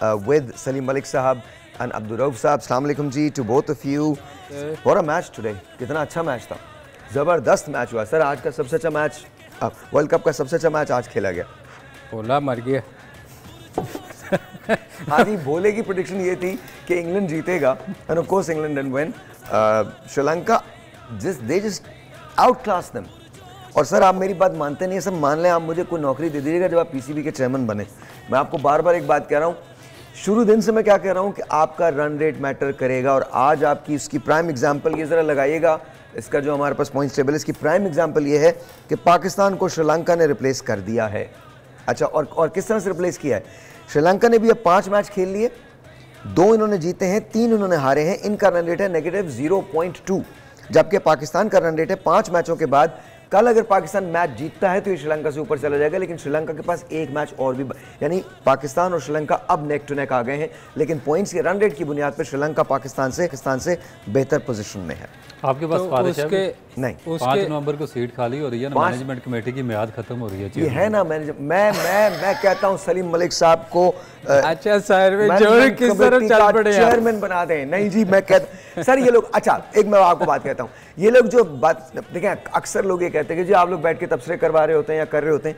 with Salim Malik Sahab and Abdul Rauf Sahab. Assalamu alaikum ji to both of you. What a match today. कितना अच्छा match था, ज़बरदस्त match हुआ sir. आज का सबसे अच्छा मैच, वर्ल्ड कप का सबसे अच्छा मैच आज खेला गया. बोला मर गया. हाँ जी, बोले की प्रेडिक्शन ये थी कि इंग्लैंड जीतेगा and of course England didn't win. Sri Lanka they just outclassed them. और सर आप मेरी बात मानते नहीं, सब मान लें, आप मुझे कोई नौकरी दे दीजिएगा जब आप पीसीबी के चेयरमैन बने. मैं आपको बार बार एक बात कह रहा हूँ, शुरू दिन से मैं क्या कह रहा हूँ कि आपका रन रेट मैटर करेगा. और आज आपकी इसकी प्राइम एग्जांपल ये ज़रा लगाइएगा, इसका जो हमारे पास पॉइंट्स टेबल, इसकी प्राइम एग्जांपल ये है कि पाकिस्तान को श्रीलंका ने रिप्लेस कर दिया है. अच्छा, और किस तरह से रिप्लेस किया है? श्रीलंका ने भी अब 5 मैच खेल लिए, 2 इन्होंने जीते हैं, 3 इन्होंने हारे हैं. इनका रन रेट है -0.2, जबकि पाकिस्तान का रन रेट है 5 मैचों के बाद. कल अगर पाकिस्तान मैच जीतता है तो ये श्रीलंका से ऊपर चला जाएगा, लेकिन श्रीलंका के पास एक मैच और भी, यानी पाकिस्तान और श्रीलंका अब नेक टू नेक आ गए हैं. लेकिन पॉइंट्स के रन रेट की बुनियाद पर श्रीलंका पाकिस्तान से बेहतर पोजीशन में है. आपके पास उसके नहीं, 5 नवंबर को सीट खाली हो रही है ना, मैनेजमेंट कमेटी की मियाद खत्म हो रही है. ये है ना मैं कहता हूँ सलीम मलिक साहब को अच्छा चेयरमैन बना दें. नहीं जी, मैं कहता सर ये लोग, अच्छा एक मैं आपको बात कहता हूँ, ये लोग जो बात देखें, अक्सर लोग ये कहते हैं कि जी आप लोग बैठ के तबसरे करवा रहे होते हैं या कर रहे होते हैं.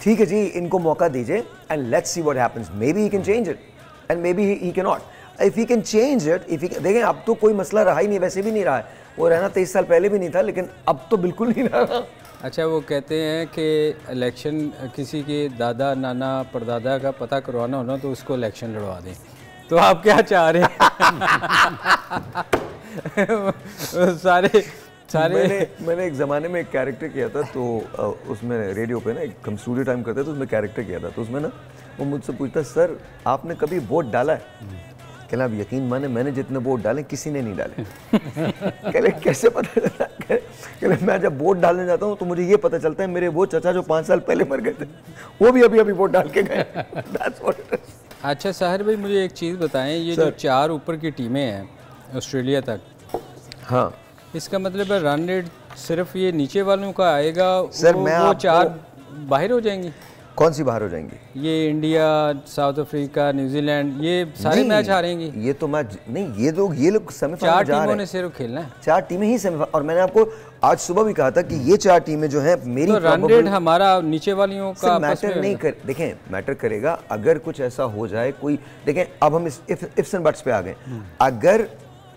ठीक है जी, इनको मौका दीजिए and let's see what happens. May be he can change it and may be he can not. If he can change it, देखें अब तो कोई मसला रहा ही नहीं, वैसे भी नहीं रहा है. वो रहना 23 साल पहले भी नहीं था, लेकिन अब तो बिल्कुल नहीं रहा. अच्छा, वो कहते हैं कि इलेक्शन किसी के दादा नाना परदादा का पता करवाना होना तो उसको इलेक्शन लड़वा दें. तो आप क्या चाह रहे हैं? सारे मैंने एक ज़माने में एक कैरेक्टर किया था, तो उसमें रेडियो पे ना एक हम स्टूडियो टाइम करते तो उसमें कैरेक्टर किया था. तो उसमें ना वो मुझसे पूछता, सर आपने कभी वोट डाला है? कहला अब यकीन माने मैंने जितने वोट डाले किसी ने नहीं डाले. कहले कैसे पता चलता? कहले मैं जब वोट डालने जाता हूँ तो मुझे ये पता चलता है मेरे वो चचा जो 5 साल पहले मर गए थे वो भी अभी वोट डाल के गए. अच्छा साहिर भाई, मुझे एक चीज़ बताएं, ये जो 4 ऊपर की टीमें हैं ऑस्ट्रेलिया तक, हाँ, इसका मतलब है रन रेट सिर्फ ये नीचे वालों का आएगा? सर वो 4 बाहर हो जाएंगी? कौन सी बाहर हो जाएंगी? ये इंडिया, साउथ अफ्रीका, न्यूजीलैंड, ये सारे मैच हारेंगी. ये तो मैच नहीं, ये लोग सेमीफाइनल 4 टीमों ने सिर्फ खेलना है. 4 टीमें ही सेमीफाइनल. और मैंने आपको आज सुबह भी कहा था कि ये 4 टीमें जो हैं मेरी तो रन रेट हमारा नीचे वालियों का मैटर नहीं कर, देखें मैटर करेगा अगर कुछ ऐसा हो जाए कोई. देखें अब हम इस इफ्स एंड बट्स पे आ गए. अगर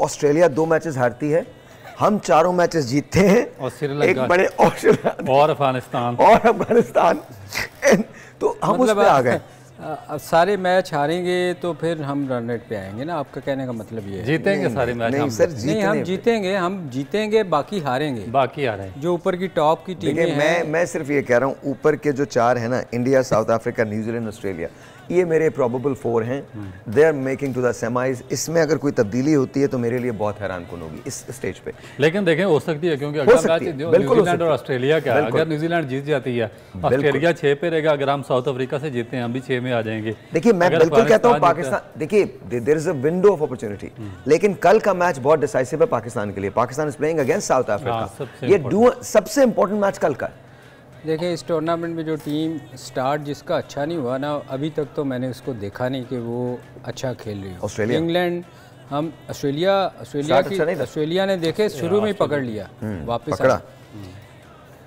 ऑस्ट्रेलिया 2 मैचेस हारती है, हम 4 मैचेस जीतते हैं, और एक बड़े और अफगानिस्तान तो हम मतलब उस पे आ गए. सारे मैच हारेंगे तो फिर हम रन रेट पे आएंगे ना, आपका कहने का मतलब ये है? जीतेंगे सारे मैच? नहीं सर, नहीं, हम जीतेंगे, बाकी हारेंगे. जो ऊपर की टॉप की टीमें हैं. मैं सिर्फ ये कह रहा हूँ, ऊपर के जो 4 है ना, India, south Africa, New Zealand, Australia, ये मेरे प्रोबेबल 4 हैं. They are making to the semis. इसमें अगर कोई तब्दीली होती है तो मेरे लिए बहुत हैरान कुन होगी इस स्टेज पे. लेकिन देखें हो सकती है, क्योंकि अगला मैच न्यूजीलैंड और ऑस्ट्रेलिया का, अगर न्यूजीलैंड जीत जाती है, ऑस्ट्रेलिया 6 पे रहेगा. अगर हम साउथ अफ्रीका से जीते हैं, हम भी 6 में आ जाएंगे. देखिए मैं बिल्कुल कहता हूँ पाकिस्तान, देखिए there is a window of opportunity, लेकिन कल का मैच बहुत डिसाइसिव है पाकिस्तान के लिए. Pakistan is playing against South Africa. ये सबसे इंपॉर्टेंट मैच कल का. देखिए इस टूर्नामेंट में जो टीम स्टार्ट जिसका अच्छा नहीं हुआ ना, अभी तक तो मैंने उसको देखा नहीं कि वो अच्छा खेल रही हो. ऑस्ट्रेलिया, इंग्लैंड, हम ऑस्ट्रेलिया ने देखे शुरू में ही पकड़ लिया, वापस पकड़ा.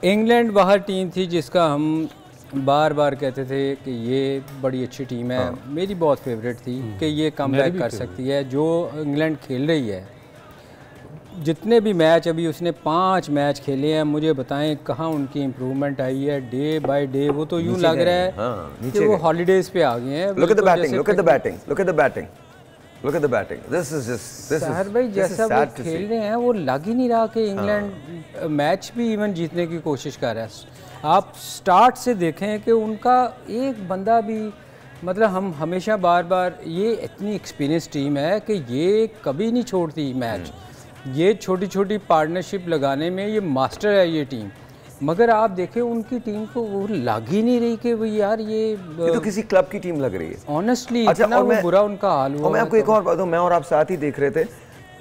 इंग्लैंड बाहर टीम थी जिसका हम बार बार कहते थे कि ये बड़ी अच्छी टीम है. मेरी बहुत फेवरेट थी कि ये कमबैक कर सकती है. जो इंग्लैंड खेल रही है, जितने भी मैच अभी उसने 5 मैच खेले हैं, मुझे बताएं कहाँ उनकी इम्प्रूवमेंट आई है डे बाय डे. वो तो यूँ लग रहा है कि वो हॉलीडेज पे आ गए हैं. Look at the batting, look at the batting, look at the batting, look at the batting. This is सहर भाई जैसा वो खेल रहे हैं, वो लग ही नहीं रहा कि इंग्लैंड मैच भी इवन जीतने की कोशिश कर रहा है. आप स्टार्ट से देखें कि उनका एक बंदा भी, मतलब हम हमेशा बार बार, ये इतनी एक्सपीरियंस टीम है कि ये कभी नहीं छोड़ती मैच. ये छोटी छोटी पार्टनरशिप लगाने में ये मास्टर है ये टीम. मगर आप देखें उनकी टीम को वो लग ही नहीं रही कि वो यार ये तो किसी क्लब की टीम लग रही है ऑनेस्टली. इतना वो बुरा उनका हाल हुआ. मैं आपको एक और बात दूं, मैं और आप साथ ही देख रहे थे,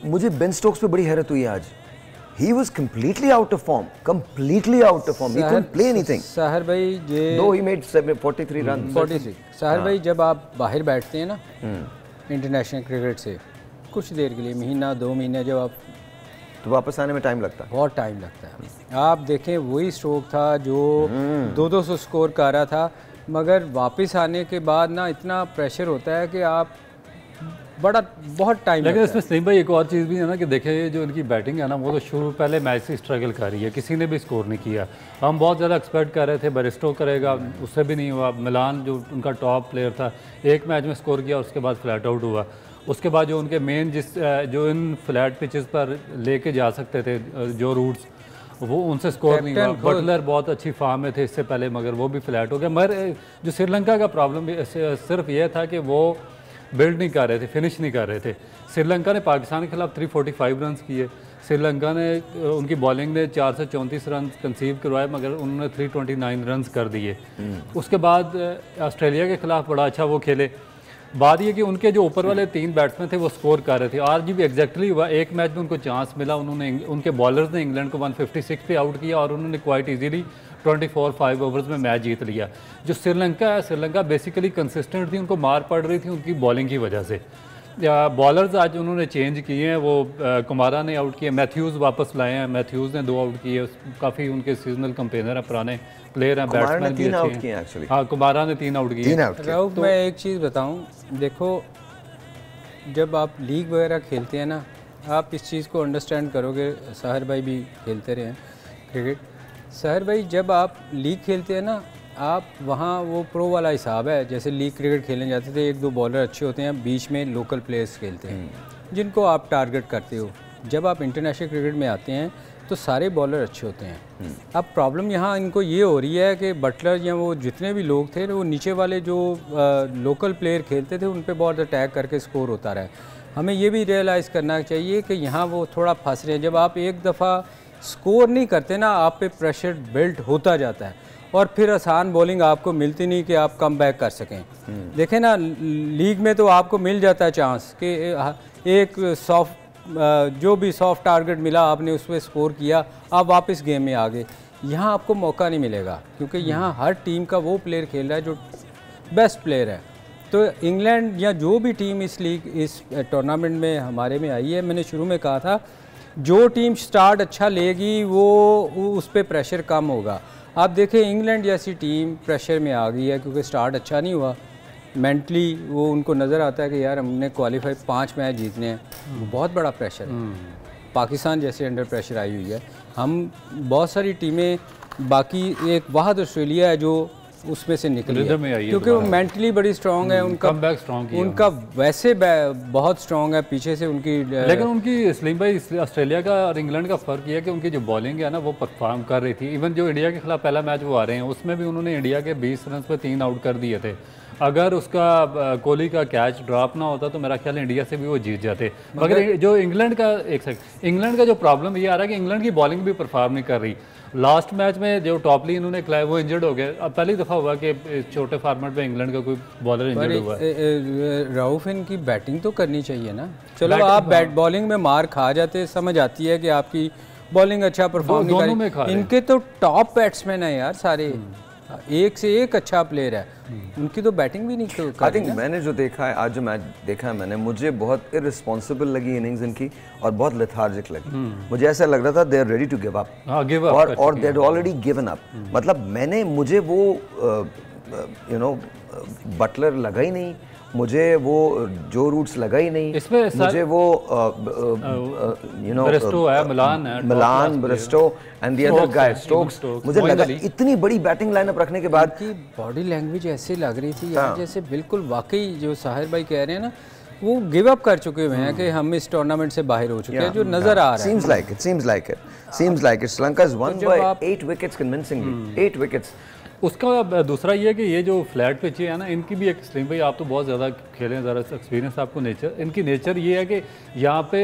मुझे बेन स्टोक्स पे बड़ी हैरत हुई आज. he was completely out of form, completely out of form. He couldn't play anything. साहर भाई ये though he made 43 runs. 43. साहर भाई जब आप बाहर बैठते हैं ना इंटरनेशनल क्रिकेट से कुछ देर के लिए, महीना 2 महीने, जब आप तो वापस आने में टाइम लगता है, बहुत टाइम लगता है। आप देखें वही स्ट्रोक था जो 200 स्कोर कर रहा था, मगर वापस आने के बाद ना इतना प्रेशर होता है कि आप बहुत टाइम। लेकिन इसमें सलीम भाई एक और चीज़ भी है ना कि देखिए जो इनकी बैटिंग है ना वो तो शुरू पहले मैच से स्ट्रगल कर रही है, किसी ने भी स्कोर नहीं किया। हम बहुत ज़्यादा एक्सपेक्ट कर रहे थे बेरिस्टो करेगा, उससे भी नहीं हुआ। मिलान जो उनका टॉप प्लेयर था, एक मैच में स्कोर किया, उसके बाद फ्लैट आउट हुआ। उसके बाद जो उनके मेन जो इन फ्लैट पिचेस पर लेके जा सकते थे जो रूट्स, वो उनसे स्कोर नहीं हुआ। बटलर बहुत अच्छी फॉर्म में थे इससे पहले, मगर वो भी फ्लैट हो गया। मगर जो श्रीलंका का प्रॉब्लम भी सिर्फ ये था कि वो बिल्ड नहीं कर रहे थे, फिनिश नहीं कर रहे थे। श्रीलंका ने पाकिस्तान के खिलाफ 345 रन किए, श्रीलंका ने उनकी बॉलिंग ने 434 रन कंसीव करवाए, मगर उन्होंने 329 रन कर दिए। उसके बाद ऑस्ट्रेलिया के खिलाफ बड़ा अच्छा वो खेले। बात ये कि उनके जो ऊपर वाले 3 बैट्समैन थे वो स्कोर कर रहे थे। आज भी एग्जैक्टली हुआ, एक मैच में उनको चांस मिला, उन्होंने उनके बॉलर्स ने इंग्लैंड को 156 पे आउट किया और उन्होंने क्वाइट इजीली 24 ओवर्स में मैच जीत लिया। जो श्रीलंका है, श्रीलंका बेसिकली कंसिस्टेंट थी, उनको मार पड़ रही थी उनकी बॉलिंग की वजह से। बॉलर्स आज उन्होंने चेंज किए हैं, वो कुमारा ने आउट किए, मैथ्यूज़ वापस लाए हैं, मैथ्यूज़ ने 2 आउट किए। काफ़ी उनके सीजनल कंपेनर हैं, पुराने प्लेयर हैं, बैट्समैन भी अच्छे हैं। हाँ, कुमारा ने 3 आउट किए। राउफ मैं एक चीज़ बताऊँ, देखो जब आप लीग वगैरह खेलते हैं ना, आप इस चीज़ को अंडरस्टैंड करोगे। साहिर भाई भी खेलते रहे हैं क्रिकेट। साहिर भाई जब आप लीग खेलते हैं ना, आप वहाँ वो प्रो वाला हिसाब है। जैसे लीग क्रिकेट खेलने जाते थे, 1-2 बॉलर अच्छे होते हैं, बीच में लोकल प्लेयर्स खेलते हैं जिनको आप टारगेट करते हो। जब आप इंटरनेशनल क्रिकेट में आते हैं तो सारे बॉलर अच्छे होते हैं। अब प्रॉब्लम यहाँ इनको ये हो रही है कि बटलर या वो जितने भी लोग थे, वो नीचे वाले जो लोकल प्लेयर खेलते थे उन पे बहुत अटैक करके स्कोर होता रहा। हमें ये भी रियलाइज़ करना चाहिए कि यहाँ वो थोड़ा फंस रहे हैं। जब आप एक दफ़ा स्कोर नहीं करते ना, आप पे प्रेशर बिल्ड होता जाता है और फिर आसान बॉलिंग आपको मिलती नहीं कि आप कम बैक कर सकें। देखें ना, लीग में तो आपको मिल जाता है चांस कि एक सॉफ्ट जो भी सॉफ्ट टारगेट मिला आपने उस पर स्कोर किया, आप वापस गेम में आ गए। यहाँ आपको मौका नहीं मिलेगा क्योंकि यहाँ हर टीम का वो प्लेयर खेल रहा है जो बेस्ट प्लेयर है। तो इंग्लैंड या जो भी टीम इस टूर्नामेंट में हमारे में आई है, मैंने शुरू में कहा था जो टीम स्टार्ट अच्छा लेगी वो उस पर प्रेशर कम होगा। आप देखें इंग्लैंड जैसी टीम प्रेशर में आ गई है क्योंकि स्टार्ट अच्छा नहीं हुआ। मेंटली वो उनको नज़र आता है कि यार हमने क्वालिफाई 5 मैच जीतने हैं, वो बहुत बड़ा प्रेशर है। पाकिस्तान जैसे अंडर प्रेशर आई हुई है। हम बहुत सारी टीमें, बाकी एक वाहद ऑस्ट्रेलिया है जो उसमें से निकली है क्योंकि वो मेंटली बड़ी स्ट्रॉन्ग है। उनका वैसे बहुत स्ट्रॉन्ग है पीछे से उनकी। लेकिन उनकी सलीम भाई ऑस्ट्रेलिया का और इंग्लैंड का फ़र्क ये है कि उनकी जो बॉलिंग है ना वो परफॉर्म कर रही थी। इवन जो इंडिया के खिलाफ पहला मैच वो आ रहे हैं उसमें भी उन्होंने इंडिया के 20 रन पर 3 आउट कर दिए थे। अगर उसका कोहली का कैच ड्रॉप ना होता तो मेरा ख्याल इंडिया से भी वो जीत जाते। मगर जो इंग्लैंड का जो प्रॉब्लम ये आ रहा है कि इंग्लैंड की बॉलिंग भी परफॉर्म नहीं कर रही। लास्ट मैच में जो टॉपली इन्होंने खिलाया वो इंजर्ड हो गए। अब पहली दफ़ा हुआ कि छोटे फॉर्मेट में इंग्लैंड का कोई बॉलर इंजर्ड हुआ है। राउफ इनकी बैटिंग तो करनी चाहिए ना। चलो आप बॉलिंग में मार खा जाते, समझ आती है कि आपकी बॉलिंग अच्छा परफॉर्म नहीं कर रही। इनके तो टॉप बैट्समैन है यार सारे, एक से एक अच्छा प्लेयर है, उनकी तो बैटिंग भी नहीं आई थिंक मैंने जो देखा है, आज जो मैच देखा है मैंने, मुझे बहुत इररिस्पॉन्सिबल लगी इनिंग्स इनकी और बहुत लेथार्जिक लगी। मुझे ऐसा लग रहा था they are ready to give up और they had already given up. मतलब मुझे वो बटलर लगा ही नहीं, मुझे वो जो रूट्स लगा ही नहीं, मुझे वो Malan Bairstow and the other guy Stokes, मुझे लगा इतनी बड़ी बैटिंग लाइनअप रखने के बाद की बॉडी लैंग्वेज ऐसे लग रही थी यार जैसे बिल्कुल वाकई जो साहिर भाई कह रहे हैं ना, वो गिव अप कर चुके हुए हैं कि हम इस टूर्नामेंट से बाहर हो चुके हैं, जो नजर आ रहा है। seems like it Sri Lanka has won by 8 wickets convincingly, 8 wickets। उसका दूसरा ये है कि ये जो फ्लैट पिच है ना, इनकी भी एक सलीम भाई आप तो बहुत ज़्यादा खेले हैं, ज़रा एक्सपीरियंस आपको। इनकी नेचर ये है कि यहाँ पे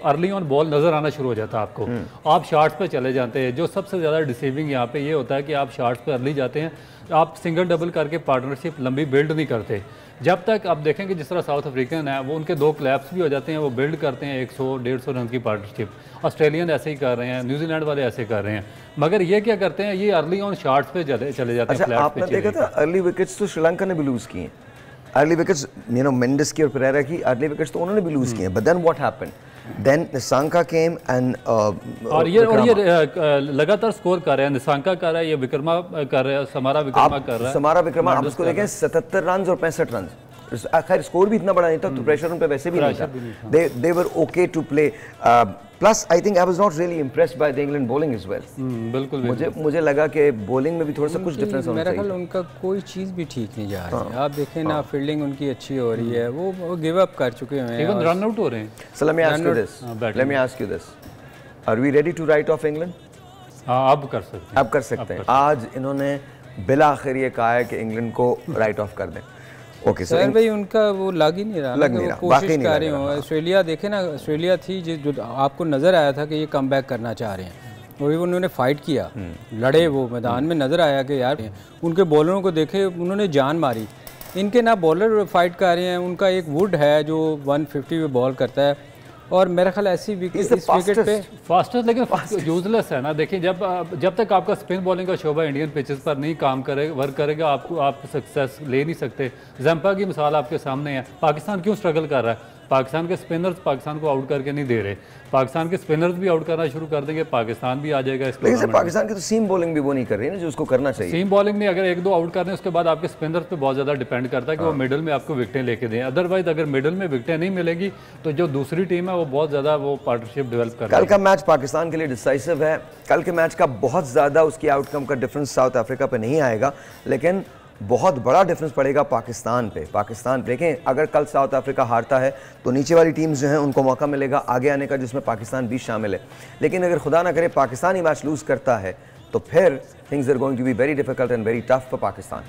अर्ली ऑन बॉल नज़र आना शुरू हो जाता है आपको, आप शॉट्स पे चले जाते हैं। जो सबसे ज़्यादा डिसीविंग यहाँ पे ये होता है कि आप शॉट्स पे अर्ली जाते हैं, आप सिंगल डबल करके पार्टनरशिप लंबी बिल्ड नहीं करते। जब तक आप देखेंगे जिस तरह साउथ अफ्रीकन है वो उनके 2 क्लैप्स भी हो जाते हैं, वो बिल्ड करते हैं 100-150 रन की पार्टनरशिप। ऑस्ट्रेलियन ऐसे ही कर रहे हैं, न्यूजीलैंड वाले ऐसे कर रहे हैं, मगर ये क्या करते हैं, ये अर्ली ऑन शॉट्स पे चले जाते हैं। अच्छा, आपने देखा था अर्ली विकेट्स तो श्रीलंका ने भी लूज किए, अर्ली विकेट्स मेंडिस की और पेरेरा की अर्ली विकेट्स तो उन्होंने भी लूज किए, but then what happened, then Nissanka came and और ये लगातार स्कोर कर रहे हैं, निसांका कर रहा है, ये विक्रमा कर रहा है, समारा विक्रमा कर रहा है। समारा विक्रमा आप उसको देखें 77 रन और 65 रन, खैर स्कोर भी इतना बड़ा नहीं था तो प्रेशर उन पे वैसे भी नहीं था, they were okay to play, plus I think I was not really impressed by the England bowling as well। बिल्कुल मुझे लगा कि बॉलिंग में भी थोड़ा सा कुछ डिफरेंस होना चाहिए। मेरा ख्याल उनका कोई चीज़ भी ठीक नहीं जा रही है। आप देखें ना, फील्डिंग उनकी अच्छी हो रही है, वो गिव अप कर चुके हैं, इवन रन आउट हो रहे हैं। So let me ask you this, are we ready to write off England? अब कर सकते हैं, अब कर सकते हैं। आज इन्होंने बिला आखिर ये कहा है कि इंग्लैंड को राइट ऑफ कर दें। ओके सर भाई, उनका वो लग ही नहीं रहा, कोशिश कर रहे हो। ऑस्ट्रेलिया देखे ना, ऑस्ट्रेलिया थी जो आपको नज़र आया था कि ये कम बैक करना चाह रहे हैं, और उन्होंने फाइट किया, लड़े, वो मैदान में नज़र आया कि यार उनके बॉलरों को देखे, उन्होंने जान मारी। इनके ना बॉलर फाइट कर रहे हैं, उनका एक वुड है जो 150 पे बॉल करता है, और मेरा ख्याल ऐसी विकेट पे फास्टेस्ट, लेकिन यूजलेस है ना। देखिए जब तक आपका स्पिन बॉलिंग का शोबा इंडियन पिचेस पर नहीं काम करेगा, वर्क करेगा, आप सक्सेस ले नहीं सकते। जम्पा की मिसाल आपके सामने है। पाकिस्तान क्यों स्ट्रगल कर रहा है? पाकिस्तान के स्पिनर्स पाकिस्तान को आउट करके नहीं दे रहे, पाकिस्तान के स्पिनर्स भी आउट करना शुरू कर देंगे, पाकिस्तान भी आ जाएगा इस लेकिन पाकिस्तान की तो सीम बॉलिंग भी वो नहीं कर रही है ना जो उसको करना चाहिए। सीम बॉलिंग में अगर 1-2 आउट कर रहे हैं उसके बाद आपके स्पिनर्स पे बहुत ज़्यादा डिपेंड करता है कि वो मिडल में आपको विकेटें लेके दें। अदरवाइज अगर मिडल में विकेटें नहीं मिलेगी तो जो दूसरी टीम है वो बहुत ज़्यादा वो पार्टनरशिप डेवलप कर रही है। कल का मैच पाकिस्तान के लिए डिसाइसिव है। कल के मैच का बहुत ज़्यादा उसकी आउटकम का डिफरेंस साउथ अफ्रीका पे नहीं आएगा, लेकिन बहुत बड़ा डिफरेंस पड़ेगा पाकिस्तान पे। पाकिस्तान देखें, अगर कल साउथ अफ्रीका हारता है तो नीचे वाली टीम्स जो हैं उनको मौका मिलेगा आगे आने का, जिसमें पाकिस्तान भी शामिल है। लेकिन अगर खुदा ना करे पाकिस्तान ही मैच लूज करता है तो फिर things are going to be very difficult and very tough for Pakistan.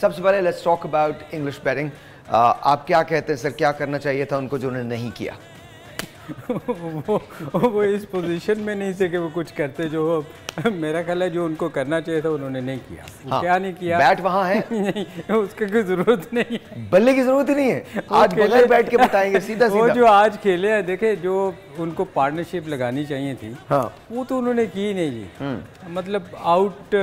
सबसे पहले let's talk about English batting. आप क्या कहते हैं सर, क्या करना चाहिए था उनको जो उन्होंने नहीं किया? वो इस पोजीशन में नहीं थे कि वो कुछ करते, जो मेरा ख्याल है जो उनको करना चाहिए था उन्होंने नहीं किया। हाँ, क्या नहीं किया? बैट वहाँ है नहीं, उसकी कोई जरूरत नहीं है, बल्ले की जरूरत ही नहीं है। आज बगैर बैट के बताएंगे सीधा वो जो आज खेले हैं, देखे जो उनको पार्टनरशिप लगानी चाहिए थी, हाँ, वो तो उन्होंने की नहीं जी। मतलब आउट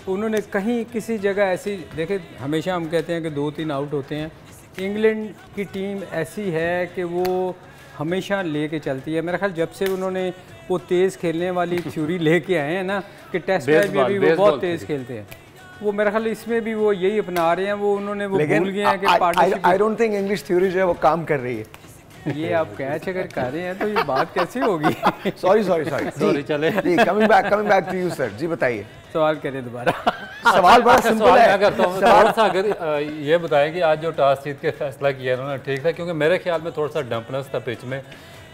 उन्होंने कहीं किसी जगह ऐसी, देखे हमेशा हम कहते हैं कि 2-3 आउट होते हैं। इंग्लैंड की टीम ऐसी है कि वो हमेशा लेके चलती है। मेरा ख्याल जब से उन्होंने वो तेज़ खेलने वाली थ्योरी लेके आए हैं ना, कि टेस्ट मैच में भी वो बहुत तेज़ खेलते हैं, वो मेरा ख्याल इसमें भी वो यही अपना रहे हैं। वो उन्होंने वो भूल गए हैं कि partnership, I don't think English theory जो है वो काम कर रही है। ये आप कैच अगर कर रहे हैं तो ये बात कैसी होगी? सॉरी चले जी, coming back to you sir जी, बताइए सवाल करें दोबारा। सवाल बड़ा सिंपल है। करता हूँ थोड़ा सा, अगर ये बताएं कि आज जो टॉस जीत के फैसला किया उन्होंने ठीक था, क्योंकि मेरे ख्याल में थोड़ा सा डंपनेस था पिच में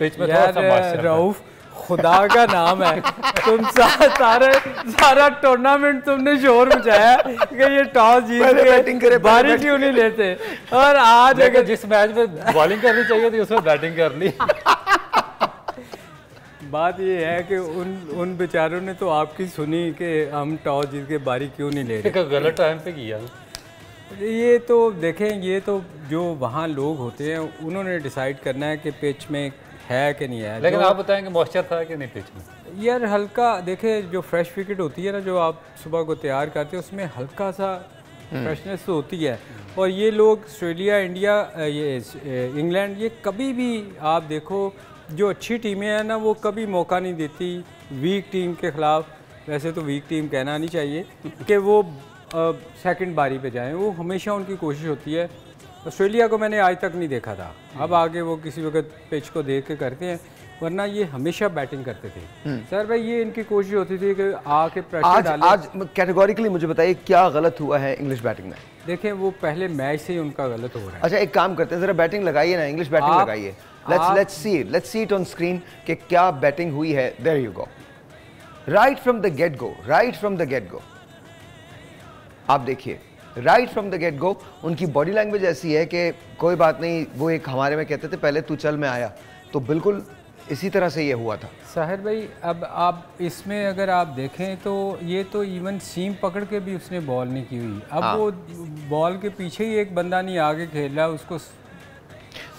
थोड़ा सा मॉइस्चर। रऊफ खुदा का नाम है, तुम सारा टूर्नामेंट तुमने शोर मचाया कि ये टॉस जीत के बारी क्यों नहीं लेते, और आज अगर जिस मैच में बॉलिंग करनी चाहिए थी उसमें बैटिंग कर ली। बात ये है कि उन बेचारों ने तो आपकी सुनी कि हम टॉस जीत के बारी क्यों नहीं ले रहे। गलत टाइम पे किया। ये तो देखें, ये तो जो वहाँ लोग होते हैं उन्होंने डिसाइड करना है कि पिच में है कि नहीं है। लेकिन आप बताएंगे मॉइस्चर था कि नहीं पिच में? यार हल्का देखे, जो फ्रेश विकेट होती है ना, जो आप सुबह को तैयार करते हैं, उसमें हल्का सा फ्रेशनेस तो होती है। और ये लोग ऑस्ट्रेलिया, इंडिया, ये इंग्लैंड, ये कभी भी आप देखो जो अच्छी टीमें हैं ना, वो कभी मौका नहीं देती वीक टीम के ख़िलाफ़। वैसे तो वीक टीम कहना नहीं चाहिए कि वो सेकंड बारी पे जाएं, वो हमेशा उनकी कोशिश होती है। ऑस्ट्रेलिया को मैंने आज तक नहीं देखा था, अब आगे वो किसी वक्त पिच को देख के करते हैं, वरना ये हमेशा बैटिंग करते थे। सर भाई ये इनकी कोशिश होती थी कि आके प्रेशर डालें। आज कैटेगोरिकली मुझे बताइए क्या गलत हुआ है इंग्लिश बैटिंग में? देखें वो पहले मैच से ही उनका गलत हो रहा है। अच्छा एक काम करते हैं, जरा बैटिंग लगाइए ना, इंग्लिश बैटिंग लगाइए। Let's see it on screen कि क्या बैटिंग हुई है। There you go, right from the get go, आप देखिए right from the get go उनकी बॉडी लैंग्वेज ऐसी है कि कोई बात नहीं, वो एक हमारे में कहते थे पहले तू चल मैं आया, तो बिल्कुल इसी तरह से ये हुआ था। साहिर भाई अब आप इसमें अगर आप देखें तो ये तो इवन सीम पकड़ के भी उसने बॉल नहीं की हुई। अब वो बॉल के पीछे ही एक बंदा नहीं आगे खेल रहा, उसको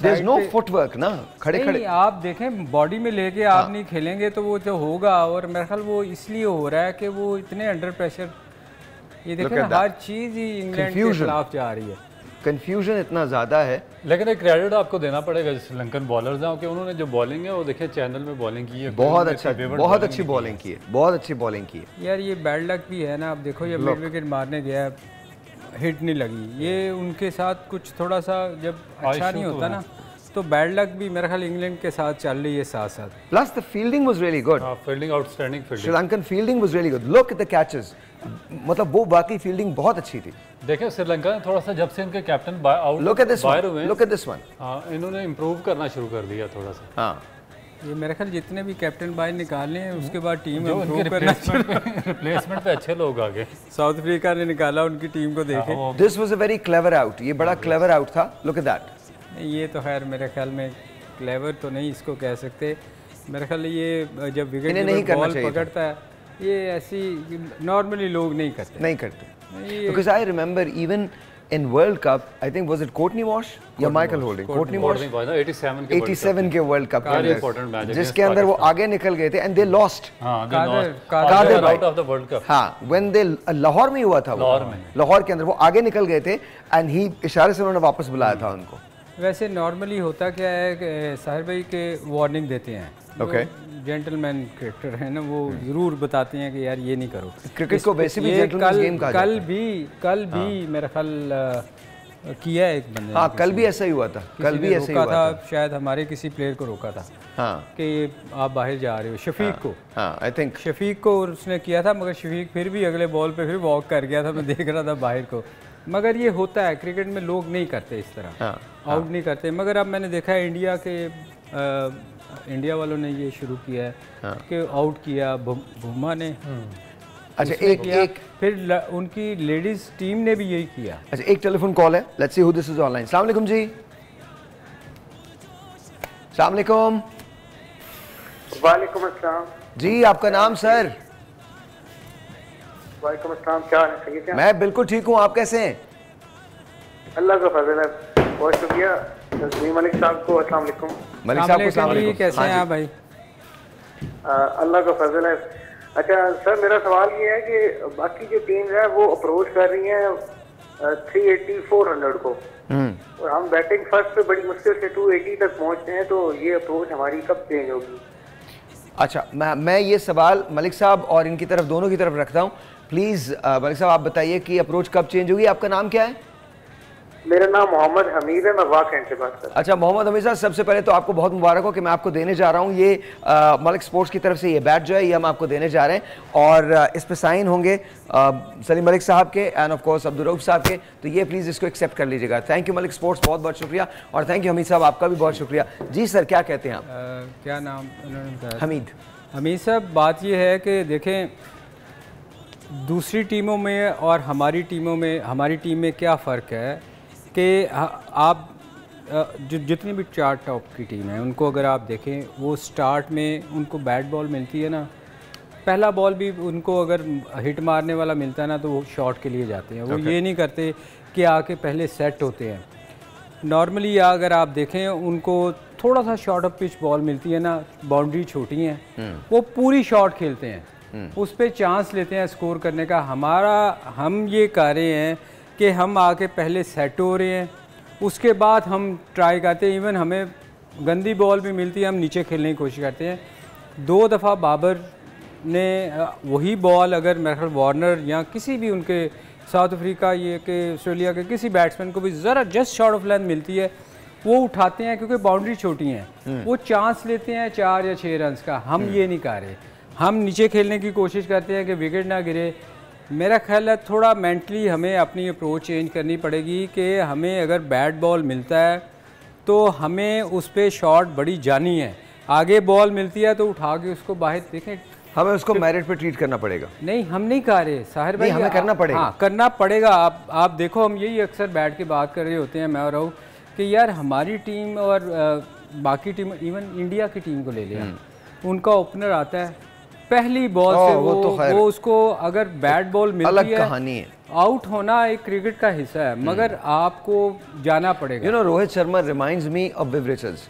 There is no footwork ना, खड़े खड़े आप देखें बॉडी में लेके आप नहीं खेलेंगे तो वो जो होगा। और मेरे ख्याल वो इसलिए हो रहा है कि वो इतने अंडर प्रेशर, ये देखें ना हर चीज़ ही इंग्लैंड के खिलाफ जा रही है, कंफ्यूजन इतना ज़्यादा है। लेकिन एक क्रेडिट आपको देना पड़ेगा श्रीलंकन बॉलर्स हैं कि उन्होंने जो बॉलिंग है वो देखिए चैनल में बॉलिंग की है, बहुत अच्छा, बहुत अच्छी बॉलिंग की है, बहुत अच्छी बॉलिंग की है। यार ये बैड लक भी है ना। अब देखो ये मिड विकेट मारने गया, हिट नहीं लगी, ये उनके साथ कुछ थोड़ा सा जब अच्छा नहीं होता ना तो बैड लक भी मेरे ख्याल इंग्लैंड के साथ चल रही है साथ साथ। Plus the fielding was really good, fielding outstanding fielding, Sri Lankan fielding was really good, look at the catches, मतलब वो बाकी फील्डिंग बहुत अच्छी थी। देखिए श्रीलंका ने थोड़ा सा जब से इनके captain out look at this बाहर हुए, लुक एट दिस वन, हाँ इन्होंने इम्प्रूव करना शुरू कर दिया थोड़ा सा। हाँ ये मेरे ख्याल जितने भी कैप्टन बाहर निकालने हैं उसके बाद टीम रिप्लेसमेंट पे अच्छे लोग आ गए। साउथ अफ्रीका ने निकाला उनकी टीम को देखे। This was a very clever out, ये बड़ा क्लेवर आउट था, लुक एट दैट। ये तो खैर मेरे ख्याल में क्लेवर तो नहीं इसको कह सकते, मेरे ख्याल ये जब विकेट बॉल पकड़ता है ये ऐसी नॉर्मली लोग नहीं करते। Because I remember even in world cup, I think was it कोर्टनी wash या माइकल होल्डिंग, कोर्टनी वॉश 87 के वर्ल्ड कप के जिसके अंदर वो आगे निकल गए थे एंड दे लॉस्ट, कादर out of the world cup. हाँ व्हेन दे लाहौर में हुआ था, लाहौर के अंदर वो आगे निकल गए थे एंड ही इशारे से उन्होंने वापस बुलाया था उनको। वैसे नॉर्मली होता क्या है कि साहिर भाई के वार्निंग देते हैं, ओके जेंटलमैन क्रिकेटर है ना, वो जरूर बताते हैं कि यार ये नहीं करो। क्रिकेट को वैसे भी जेंटलमैन गेम कहा जाता है। कल भी मेरा ख्याल किया है एक बंदे, हाँ कल भी ऐसा ही हुआ था, कल भी ऐसा ही हुआ था, शायद हमारे किसी प्लेयर को रोका था हाँ कि आप बाहर जा रहे हो, शफीक को, हाँ आई थिंक शफीक को उसने किया था, मगर शफीक फिर भी अगले बॉल पे फिर वॉक कर गया था, मैं देख रहा था बाहर को। मगर ये होता है क्रिकेट में, लोग नहीं करते इस तरह, आउट नहीं करते। मगर अब मैंने देखा है इंडिया वालों ने ये शुरू किया है कि आउट किया बुम्मा ने, अच्छा एक फिर उनकी लेडीज टीम ने भी यही किया। अच्छा एक टेलीफोन कॉल है, let's see who this is online. अस्सलाम वालेकुम जी। अस्सलाम वालेकुम। वालेकुम अस्सलाम जी, आपका नाम सर? वालेकुम अस्सलाम, क्या हाल है? सही है? मैं बिल्कुल ठीक हूँ, आप कैसे हैं? अल्लाह का फजल है, बहुत शुक्रिया। मलिक साहब को अस्सलाम वालेकुम। मलिक साहब को अस्सलाम वालेकुम, कैसे हैं आप भाई? अल्लाह का फजल है। अच्छा सर, मेरा सवाल ये है कि बाकी जो टीम्स हैं वो अप्रोच कर रही हैं 380-400 को, और हम बैटिंग फर्स्ट पे बड़ी मुश्किल से 280 तक पहुंचते हैं, तो ये अप्रोच हमारी कब चेंज होगी? अच्छा मैं ये सवाल मलिक साहब और इनकी तरफ, दोनों की तरफ रखता हूँ। प्लीज़ मलिक साहब आप बताइए कि अप्रोच कब चेंज होगी। आपका नाम क्या है? मेरा नाम मोहम्मद हमीद है, मैं वाकई से बात कर रहा हूँ। अच्छा मोहम्मद हमीद साहब, सबसे पहले तो आपको बहुत मुबारक हो कि मैं आपको देने जा रहा हूँ ये मलिक स्पोर्ट्स की तरफ से ये बैट जो है ये हम आपको देने जा रहे हैं, और इस पे साइन होंगे सलीम मलिक साहब के end of course Abdul Rauf साहब के, तो ये प्लीज़ इसको एक्सेप्ट कर लीजिएगा। थैंक यू मलिक स्पोर्ट्स, बहुत बहुत शुक्रिया, और थैंक यू हमीद साहब, आपका भी बहुत शुक्रिया। जी सर, क्या कहते हैं आप? क्या नाम उन्होंने? हमीद साहब, बात ये है कि देखें दूसरी टीमों में और हमारी टीमों में, हमारी टीम में क्या फ़र्क है कि आप जितनी भी 4 टॉप की टीम है उनको अगर आप देखें, वो स्टार्ट में उनको बैट बॉल मिलती है ना, पहला बॉल भी उनको अगर हिट मारने वाला मिलता है ना तो वो शॉट के लिए जाते हैं। वो ये नहीं करते कि आके पहले सेट होते हैं। नॉर्मली अगर आप देखें उनको थोड़ा सा शॉर्ट ऑफ पिच बॉल मिलती है ना, बाउंड्री छोटी है, वो पूरी शॉट खेलते हैं, उस पर चांस लेते हैं स्कोर करने का। हम ये कर रहे हैं कि हम आके पहले सेट हो रहे हैं, उसके बाद हम ट्राई करते हैं। इवन हमें गंदी बॉल भी मिलती है, हम नीचे खेलने की कोशिश करते हैं। 2 दफ़ा बाबर ने वही बॉल अगर मेरे ख्याल वार्नर या किसी भी उनके साउथ अफ्रीका ये कि ऑस्ट्रेलिया के किसी बैट्समैन को भी ज़रा जस्ट शॉर्ट ऑफ लेंथ मिलती है, वो उठाते हैं क्योंकि बाउंड्री छोटी हैं, वो चांस लेते हैं 4 या 6 रन का। हम ये नहीं कर रहे, हम नीचे खेलने की कोशिश करते हैं कि विकेट ना गिरे। मेरा ख्याल है थोड़ा मेंटली हमें अपनी अप्रोच चेंज करनी पड़ेगी कि हमें अगर बैट बॉल मिलता है तो हमें उस पर शॉट बड़ी जानी है। आगे बॉल मिलती है तो उठा के उसको बाहर, देखें हमें उसको मेरिट पे ट्रीट करना पड़ेगा। नहीं, हम नहीं कर रहे साहिर भाई, हमें करना पड़ेगा। हाँ, करना पड़ेगा। आप देखो, हम यही अक्सर बैठ के बात कर रहे होते हैं मैं और राहुल कि यार हमारी टीम और बाकी टीम, इवन इंडिया की टीम को ले लिया, उनका ओपनर आता है पहली बॉल से वो उसको अगर बैट बॉल मिलती है, कहानी है। आउट होना एक क्रिकेट का हिस्सा है, मगर आपको जाना पड़ेगा। You know, Rohit Sharma reminds me of Viv Richards.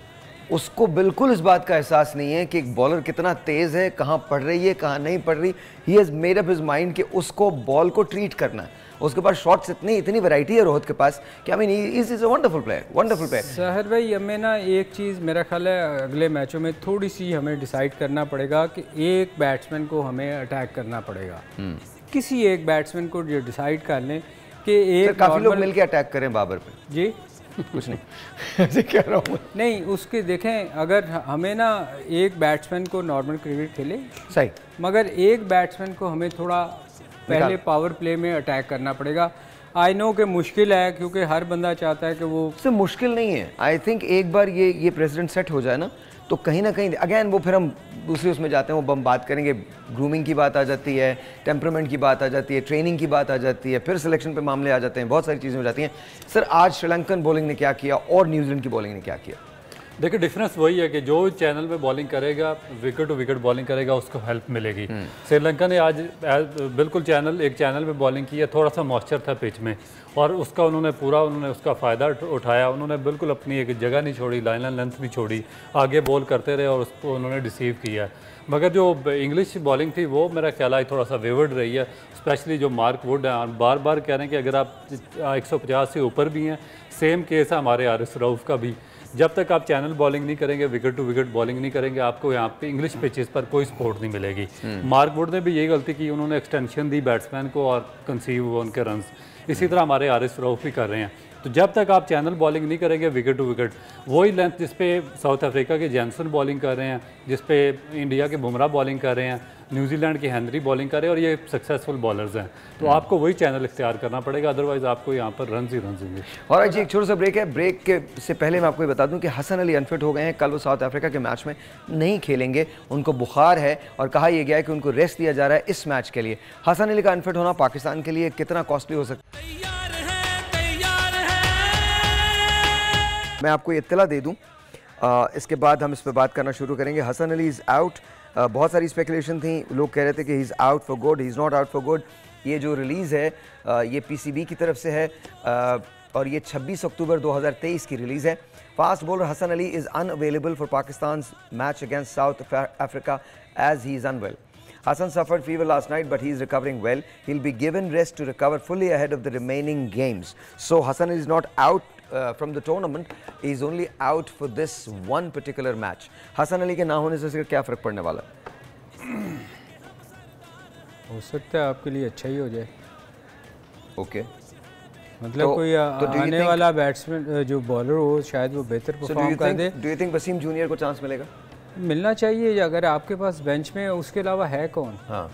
उसको बिल्कुल इस बात का एहसास नहीं है कि एक बॉलर कितना तेज है, कहाँ पड़ रही है, कहाँ नहीं पड़ रही। He has made up his mind कि उसको बॉल को ट्रीट करना है। उसके पास शॉट्स इतनी वैरायटी है रोहित के पास कि I mean he is a wonderful player. सहर भाई, हमें ना एक चीज़ मेरा ख्याल है अगले मैचों में थोड़ी सी हमें डिसाइड करना पड़ेगा कि एक बैट्समैन को हमें अटैक करना पड़ेगा। किसी एक बैट्समैन को ये डिसाइड कर लें कि एक काफ़ी लोग मिलकर अटैक करें बाबर पे। जी कुछ नहीं ऐसे कह रहा हूँ नहीं, उसके देखें, अगर हमें ना एक बैट्समैन को नॉर्मल क्रिकेट खेले सही, मगर एक बैट्समैन को हमें थोड़ा पहले पावर प्ले में अटैक करना पड़ेगा। आई नो कि मुश्किल है, क्योंकि हर बंदा चाहता है कि वो उससे मुश्किल नहीं है। आई थिंक एक बार ये प्रेसिडेंट सेट हो जाए ना, तो कहीं ना कहीं अगेन वो फिर हम दूसरे उसमें जाते हैं, वो हम बात करेंगे, ग्रूमिंग की बात आ जाती है, टेम्परामेंट की बात आ जाती है, ट्रेनिंग की बात आ जाती है, फिर सिलेक्शन पे मामले आ जाते हैं, बहुत सारी चीज़ें हो जाती हैं। सर, आज श्रीलंकन बॉलिंग ने क्या किया और न्यूजीलैंड की बॉलिंग ने क्या किया? देखिए, डिफरेंस वही है कि जो चैनल पे बॉलिंग करेगा, विकेट टू विकेट बॉलिंग करेगा, उसको हेल्प मिलेगी। श्रीलंका ने आज बिल्कुल एक चैनल पे बॉलिंग की है, थोड़ा सा मॉइस्चर था पिच में, और उसका उन्होंने उसका फ़ायदा उठाया। उन्होंने बिल्कुल अपनी एक जगह नहीं छोड़ी, लाइन लेंथ नहीं छोड़ी, आगे बॉल करते रहे और उसको उन्होंने रिसीव किया। मगर जो इंग्लिश बॉलिंग थी वो मेरा ख्याल है थोड़ा सा वेवर्ड रही है, स्पेशली जो मार्क वुड है। बार बार कह रहे हैं कि अगर आप 150 से ऊपर भी हैं, सेम केस है हमारे हारिस रऊफ का भी। जब तक आप चैनल बॉलिंग नहीं करेंगे, विकेट टू विकेट बॉलिंग नहीं करेंगे, आपको यहाँ पे इंग्लिश पिचेस पर कोई सपोर्ट नहीं मिलेगी। मार्क वुड ने भी यही गलती की, उन्होंने एक्सटेंशन दी बैट्समैन को और कंसीव हुए उनके रन्स। इसी तरह हमारे हारिस रऊफ भी कर रहे हैं। तो जब तक आप चैनल बॉलिंग नहीं करेंगे, विकेट टू विकेट, वही लेंथ जिस पे साउथ अफ्रीका के जैनसन बॉलिंग कर रहे हैं, जिस पे इंडिया के बुमराह बॉलिंग कर रहे हैं, न्यूजीलैंड के हेनरी बॉलिंग कर रहे हैं, और ये सक्सेसफुल बॉलर्स हैं, तो आपको वही चैनल इख्तियार करना पड़ेगा, अदरवाइज आपको यहाँ पर रन ही रन होंगे। और आज एक छोटा सा ब्रेक है। ब्रेक के से पहले मैं आपको ये बता दूं कि हसन अली अनफिट हो गए हैं, कल वो साउथ अफ्रीका के मैच में नहीं खेलेंगे, उनको बुखार है और कहा यह गया है कि उनको रेस्ट दिया जा रहा है इस मैच के लिए। हसन अली का अनफिट होना पाकिस्तान के लिए कितना कॉस्टली हो सकता है, मैं आपको इत्तला दे दूं। इसके बाद हम इस पर बात करना शुरू करेंगे। Hasan Ali is out. बहुत सारी स्पेकुलेशन थी, लोग कह रहे थे कि he is out for good, he is not out for good. ये जो रिलीज़ है ये पीसीबी की तरफ से है और ये 26 अक्टूबर 2023 की रिलीज़ है। Fast bowler Hasan Ali is unavailable for Pakistan match against South Africa as he is unwell. Hassan suffered fever last night, but he is recovering well. He'll be given rest to recover fully ahead of the remaining games. So Hassan is not out from the tournament. He's only out for this one particular match. Hassan Ali के ना होने से क्या फ़र्क पड़ने वाला है? हो सकता है आपके लिए अच्छा ही हो जाए. Okay. मतलब कोई आने वाला बैट्समैन जो बॉलर हो शायद वो बेहतर परफॉर्म कर दे. Do you think Wasim junior को चांस मिलेगा? मिलना चाहिए. अगर आपके पास बेंच में उसके अलावा है कौन? हाँ,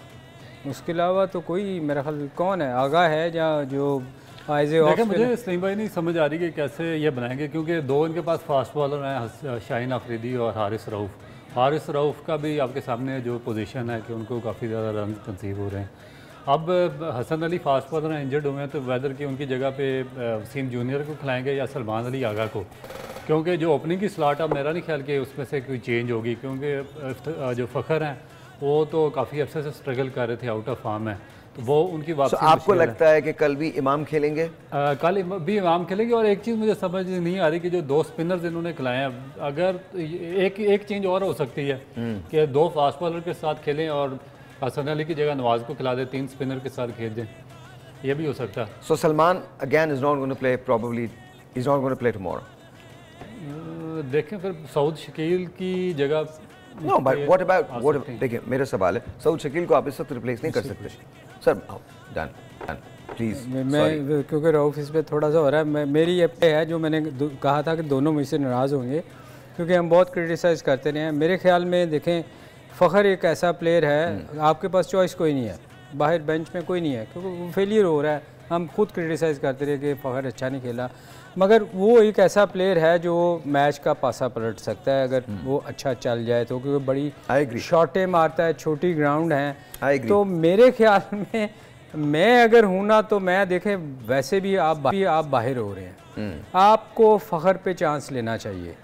उसके अलावा तो कोई मेरा ख्याल कौन है? आगा है या जो देखिए मुझे सलीम भाई नहीं समझ आ रही कि कैसे ये बनाएंगे, क्योंकि दो इनके पास फास्ट बॉलर हैं, शाहीन अफरीदी और हारिस रऊफ़. हारिस रऊफ़ का भी आपके सामने जो पोजीशन है कि उनको काफ़ी ज़्यादा रन कंसीव हो रहे हैं. अब हसन अली फास्ट बॉलर हैं, इंजर्ड हुए हैं, तो वेदर की उनकी जगह पे वसीम जूनियर को खिलाएंगे या सलमान अली आगा को, क्योंकि जो ओपनिंग की स्लॉट अब मेरा नहीं ख्याल कि उसमें से कोई चेंज होगी, क्योंकि जो फ़खर हैं वो तो काफ़ी अरसे से स्ट्रगल कर रहे थे, आउट ऑफ फॉर्म है, तो वो उनकी वापसी. आपको लगता है कि कल भी इमाम खेलेंगे? कल भी इमाम खेलेंगे. और एक चीज़ मुझे समझ नहीं आ रही कि जो दो स्पिनर्स इन्होंने खिलाए हैं, अगर एक चेंज और हो सकती है कि दो फास्ट बॉलर के साथ खेलें और हसन अली की जगह नवाज को खिला दे, 3 स्पिनर के साथ खेल दें, ये भी हो सकता है. So Salman again is not going to play, probably is not going to play tomorrow. देखें फिर सऊद शकील की जगह. नो बट व्हाट अबाउट, देखिए मेरा सवाल है, सऊद शकील को आप इस वक्त रिप्लेस नहीं कर सकते सर. Done please. मैं क्योंकि रऊफ इस पर थोड़ा सा हो रहा है, मेरी ये है जो मैंने कहा था कि दोनों मुझसे नाराज़ होंगे क्योंकि हम बहुत क्रिटिसाइज़ करते रहे हैं. मेरे ख्याल में देखें फ़खर एक ऐसा प्लेयर है, आपके पास चॉइस कोई नहीं है, बाहर बेंच में कोई नहीं है, क्योंकि वो फेलियर हो रहा है. हम खुद क्रिटिसाइज़ करते रहे कि फ़खर अच्छा नहीं खेला, मगर वो एक ऐसा प्लेयर है जो मैच का पासा पलट सकता है अगर वो अच्छा चल जाए तो, क्योंकि बड़ी शॉटें मारता है, छोटी ग्राउंड है. तो मेरे ख्याल में मैं अगर हूँ ना तो मैं देखें वैसे भी आप बाहर हो रहे हैं, आपको फ़खर पे चांस लेना चाहिए.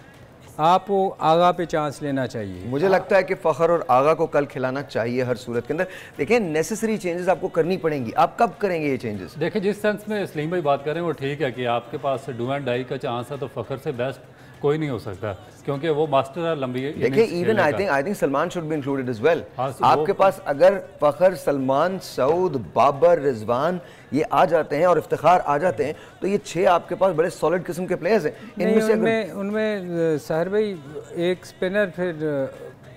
आपको आगा पे चांस लेना चाहिए। मुझे लगता है कि फ़खर और आगा को कल खिलाना चाहिए हर सूरत के अंदर। देखिए नेसेसरी चेंजेस आपको करनी पड़ेंगी, आप कब करेंगे ये चेंजेस? देखिए जिस सेंस में सलीम भाई बात करें वो ठीक है कि आपके पास डू एंड डाई का चांस है, तो फ़खर से बेस्ट कोई नहीं हो सकता क्योंकि वो मास्टर है लंबी। देखिए even I think Salman should be included as well. आपके पास अगर फ़खर, सलमान, सऊद, बाबर, रिजवान ये आ जाते हैं और इफ्तिखार आ जाते हैं तो ये 6 आपके पास बड़े सॉलिड किस्म के प्लेयर्स हैं। इनमें से उनमें सहर भाई एक स्पिनर, फिर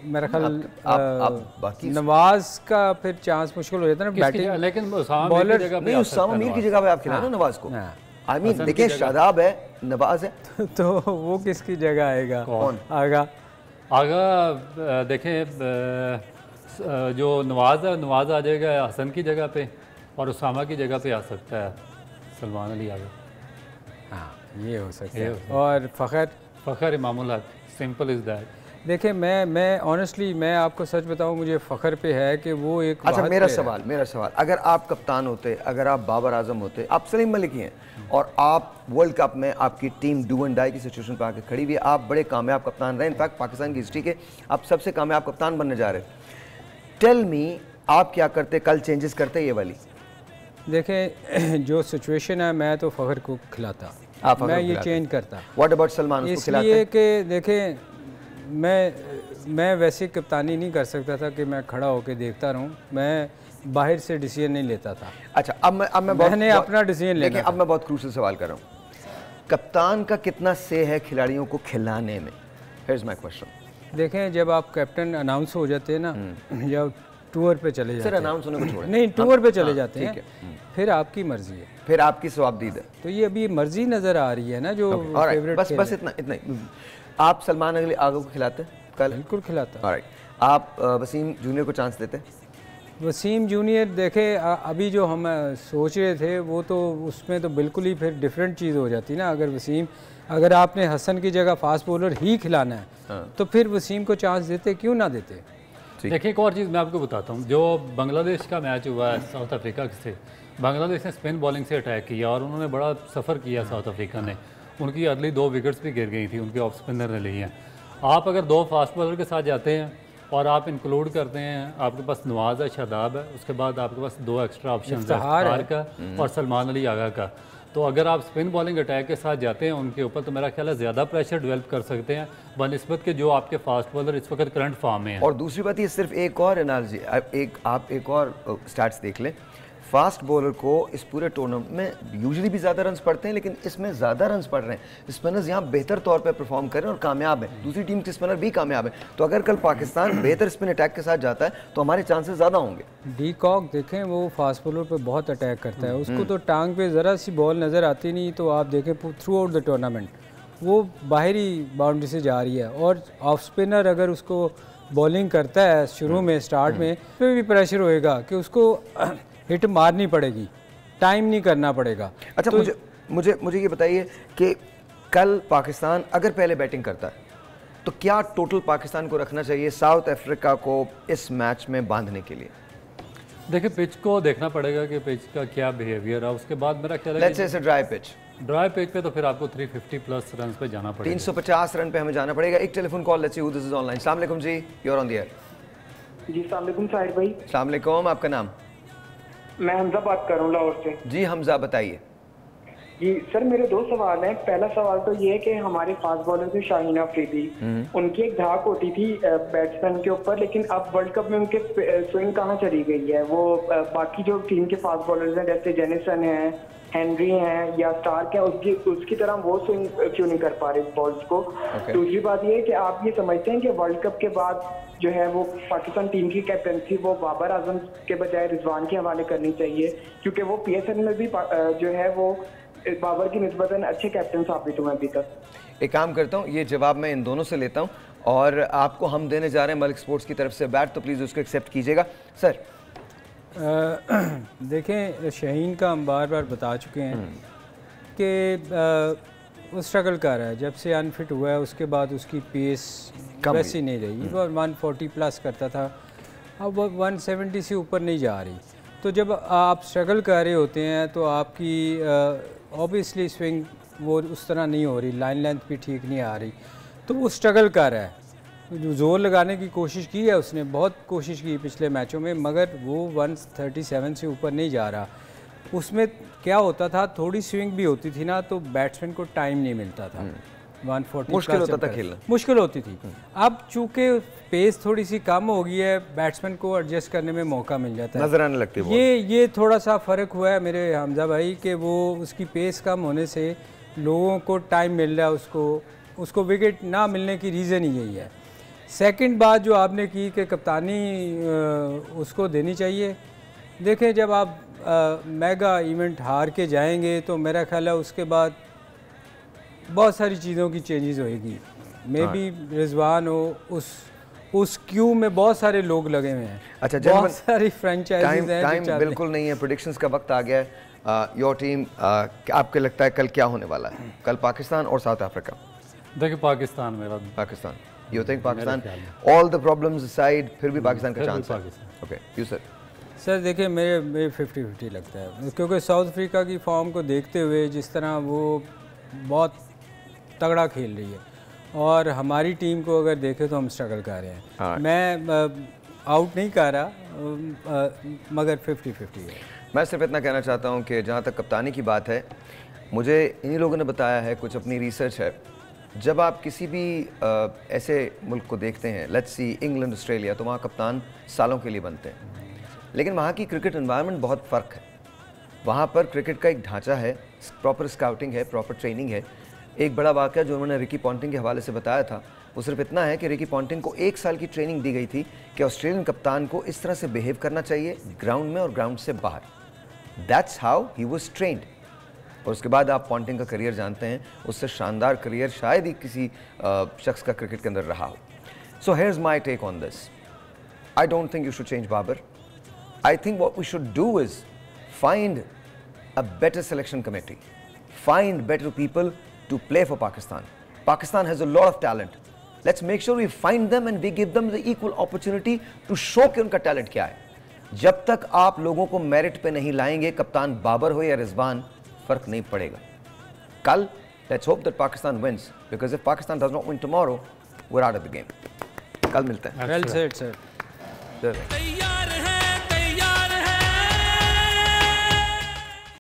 मेरा ख्याल बाकी नवाज का फिर चांस मुश्किल हो जाता है ना बैटिंग, लेकिन बॉलर नहीं, उसामा मीर की जगह पे आप खिला दो नवाज को। आई मीन देखिए शादाब है, नवाज है तो वो किसकी जगह आएगा? कौन आगा? देखें जो नवाज है, नवाज आ जाएगा हसन की जगह पे और उसामा की जगह पे आ सकता है सलमान अली आगा। हाँ ये हो सकता है। और Fakhar Imamul Haq, simple is that. देखिए मैं ऑनेस्टली मैं आपको सच बताऊं, मुझे फ़खर पे है कि वो एक अच्छा मेरा सवाल अगर आप कप्तान होते, अगर आप बाबर आजम होते, आप सलीम मलिक हैं और आप वर्ल्ड कप में आपकी टीम डू एंड डाई की सिचुएशन पर आके खड़ी हुई है, आप बड़े कामयाब कप्तान रहे, इनफैक्ट पाकिस्तान की हिस्ट्री के आप सबसे कामयाब कप्तान बनने जा रहे, टेल मी आप क्या करते? कल चेंजेस करते ये वाली? देखें जो सिचुएशन है मैं तो फ़खर को खिलाता, मैं ये चेंज करता। What about Salman? इसलिए कि देखें मैं वैसे कप्तानी नहीं कर सकता था कि मैं खड़ा होकर देखता रहूं, मैं बाहर से डिसीजन नहीं लेता था। अच्छा अब मैंने अपना डिसीजन लेना। अब मैं बहुत क्रूशियल सवाल कर रहा हूँ, कप्तान का कितना से है खिलाड़ियों को खिलाने में? Here's my question. देखें जब आप कैप्टन अनाउंस हो जाते हैं ना, जब टूर पे चले जाते हैं, अनाउंस होने को छोड़ें, नहीं टूर पे चले जाते हैं, फिर आपकी मर्जी है, फिर आपकी सवाबदीद है। तो ये अभी मर्जी नजर आ रही है ना जो फेवरेट। बस इतना आप सलमान अली आगा को खिलाते कल? बिल्कुल खिलाता। ऑलराइट, आप वसीम जूनियर को चांस देते? वसीम जूनियर देखे अभी जो हम सोच रहे थे वो तो उसमें तो बिल्कुल ही फिर डिफरेंट चीज़ हो जाती ना। अगर आपने हसन की जगह फास्ट बॉलर ही खिलाना है तो फिर वसीम को चांस देते, क्यों ना देते? देखिए एक और चीज़ मैं आपको बताता हूँ, जो बांग्लादेश का मैच हुआ है साउथ अफ्रीका से, बांग्लादेश ने स्पिन बॉलिंग से अटैक किया और उन्होंने बड़ा सफ़र किया साउथ अफ्रीका ने, उनकी अगली 2 विकेट्स भी गिर गई थी, उनके ऑफ स्पिनर ने ली हैं। आप अगर 2 फास्ट बॉलर के साथ जाते हैं और आप इंक्लूड करते हैं, आपके पास नवाज है, शादाब है, उसके बाद आपके पास 2 एक्स्ट्रा ऑप्शन है इफ्तिखार का और सलमान अली आगा का, तो अगर आप स्पिन बॉलिंग अटैक के साथ जाते हैं उनके ऊपर तो मेरा ख्याल है ज़्यादा प्रेशर डेवलप कर सकते हैं बनस्बत के जो आपके फास्ट बॉलर इस वक्त करंट फॉर्म में हैं। और दूसरी बात ये सिर्फ एक और एनालॉजी, आप एक और स्टैट्स देख लें, फास्ट बॉलर को इस पूरे टूर्नामेंट में यूजुअली भी ज़्यादा रन्स पड़ते हैं, लेकिन इसमें ज़्यादा रन्स पड़ रहे हैं। स्पिनर्स यहाँ बेहतर तौर पर परफॉर्म कर रहे हैं और कामयाब हैं, दूसरी टीम के स्पिनर भी कामयाब हैं। तो अगर कल पाकिस्तान बेहतर स्पिन अटैक के साथ जाता है तो हमारे चांसेस ज़्यादा होंगे। डी कॉक देखें वो फास्ट बॉलर पे बहुत अटैक करता है, उसको तो टांग पे ज़रा सी बॉल नज़र आती नहीं, तो आप देखें थ्रू आउट द टूर्नामेंट वो बाहरी बाउंड्री से जा रही है। और ऑफ स्पिनर अगर उसको बॉलिंग करता है शुरू में स्टार्ट में, फिर भी प्रेशर होएगा कि उसको हिट मारनी पड़ेगी, टाइम नहीं करना पड़ेगा। अच्छा तो मुझे ये बताइए कि कल पाकिस्तान अगर पहले बैटिंग करता है तो क्या टोटल पाकिस्तान को रखना चाहिए साउथ अफ्रीका को इस मैच में बांधने के लिए? देखिए पिच को देखना पड़ेगा कि पिच का क्या बिहेवियर है, उसके बाद मेरा ख्याल है लेट्स से ड्राई पिच पे तो फिर आपको 350 प्लस रन पे जाना पड़ेगा, 350 रन पे हमें जाना पड़ेगा। एक telephone call, let's see who this is online. अस्सलाम वालेकुम जी, you are on the air. जी अस्सलाम वालेकुम साहिर भाई। अस्सलाम वालेकुम, आपका नाम? मैं हमजा बात कर रहा हूँ लाहौर से। जी हमजा बताइए। जी सर मेरे 2 सवाल हैं। पहला सवाल तो ये है कि हमारे फास्ट बॉलर थे शाहीन अफरीदी, उनकी एक धाक होती थी बैट्समैन के ऊपर, लेकिन अब वर्ल्ड कप में उनके स्विंग कहाँ चली गई है? वो बाकी जो टीम के फास्ट बॉलर्स हैं जैसे जेनिसन है, हेनरी हैं या स्टार्क है, उसकी तरह वो स्विंग क्यों नहीं कर पा रहे बॉल्स को? दूसरी बात ये है कि आप ये समझते हैं कि वर्ल्ड कप के बाद जो है वो पाकिस्तान टीम की कैप्टनसी वो बाबर आजम के बजाय रिजवान के हवाले करनी चाहिए, क्योंकि वो PSL में भी जो है वो बाबर की निस्बतन अच्छे कैप्टन साबित हुए अभी तक। एक काम करता हूँ, ये जवाब मैं इन दोनों से लेता हूँ और आपको हम देने जा रहे हैं मलिक स्पोर्ट्स की तरफ से बैट, तो प्लीज़ उसको एक्सेप्ट कीजिएगा। सर देखें शाहीन का हम बार बार बता चुके हैं कि वो स्ट्रगल कर रहा है, जब से अनफिट हुआ है उसके बाद उसकी पेस वैसी नहीं रही। वो 140 प्लस करता था, अब वो 170 से ऊपर नहीं जा रही। तो जब आप स्ट्रगल कर रहे होते हैं तो आपकी ऑब्वियसली स्विंग वो उस तरह नहीं हो रही, लाइन लेंथ भी ठीक नहीं आ रही। तो वो स्ट्रगल कर रहा है। जो जोर लगाने की कोशिश की है उसने, बहुत कोशिश की पिछले मैचों में, मगर वो 137 से ऊपर नहीं जा रहा। उसमें क्या होता था, थोड़ी स्विंग भी होती थी ना तो बैट्समैन को टाइम नहीं मिलता था। 140 मुश्किल होता था खेलना, मुश्किल होती थी। अब चूंकि पेस थोड़ी सी कम हो गई है, बैट्समैन को एडजस्ट करने में मौका मिल जाता है, नजर आने लगती है। ये थोड़ा सा फ़र्क हुआ है मेरे हमजा भाई कि वो उसकी पेस कम होने से लोगों को टाइम मिल रहा है, उसको विकेट ना मिलने की रीज़न ही यही है। सेकंड बात जो आपने की कि कप्तानी उसको देनी चाहिए। देखें, जब आप मेगा इवेंट हार के जाएंगे तो मेरा ख्याल है उसके बाद बहुत सारी चीज़ों की चेंजेस होएगी। मे बी रिजवान हो, उस क्यू में बहुत सारे लोग लगे हुए हैं। अच्छा, बहुत सारी फ्रेंचाइजीज हैं। टाइम बिल्कुल नहीं है, प्रेडिक्शंस का वक्त आ गया है। योर टीम, आपको लगता है कल क्या होने वाला है? कल पाकिस्तान और साउथ अफ्रीका। देखिए पाकिस्तान, मेरा Pakistan, you think Pakistan all the problems aside फिर भी पाकिस्तान का चांस है? Okay, you sir. देखिए मेरे 50-50 लगता है, क्योंकि साउथ अफ्रीका की फॉर्म को देखते हुए जिस तरह वो बहुत तगड़ा खेल रही है और हमारी टीम को अगर देखें तो हम स्ट्रगल कर रहे हैं। मैं आउट नहीं कर रहा, मगर 50-50 है। मैं सिर्फ इतना कहना चाहता हूँ कि जहाँ तक कप्तानी की बात है, मुझे इन्हीं लोगों ने बताया है, कुछ अपनी रिसर्च है, जब आप किसी भी ऐसे मुल्क को देखते हैं, लेट्स सी इंग्लैंड, ऑस्ट्रेलिया, तो वहाँ कप्तान सालों के लिए बनते हैं, लेकिन वहाँ की क्रिकेट एनवायरनमेंट बहुत फ़र्क है। वहाँ पर क्रिकेट का एक ढांचा है, प्रॉपर स्काउटिंग है, प्रॉपर ट्रेनिंग है। एक बड़ा वाक़या जो उन्होंने रिकी पॉन्टिंग के हवाले से बताया था, वो सिर्फ इतना है कि रिकी पॉन्टिंग को 1 साल की ट्रेनिंग दी गई थी कि ऑस्ट्रेलियन कप्तान को इस तरह से बिहेव करना चाहिए ग्राउंड में और ग्राउंड से बाहर। That's how he was trained. और उसके बाद आप पॉन्टिंग का करियर जानते हैं, उससे शानदार करियर शायद ही किसी शख्स का क्रिकेट के अंदर रहा हो। So here's my take on this. I don't think you should change Babar. I think what we should do is find a better selection committee, find better people to play for Pakistan. Pakistan has a lot of talent. Let's make sure we find them and we give them the equal opportunity to show कि उनका talent क्या है। जब तक आप लोगों को merit पे नहीं लाएंगे, कप्तान बाबर हो या रिजवान, फर्क नहीं पड़ेगा। कल let's hope that Pakistan wins, because if Pakistan does not win tomorrow, we're out of the game. कल मिलते हैं। Well said, sir.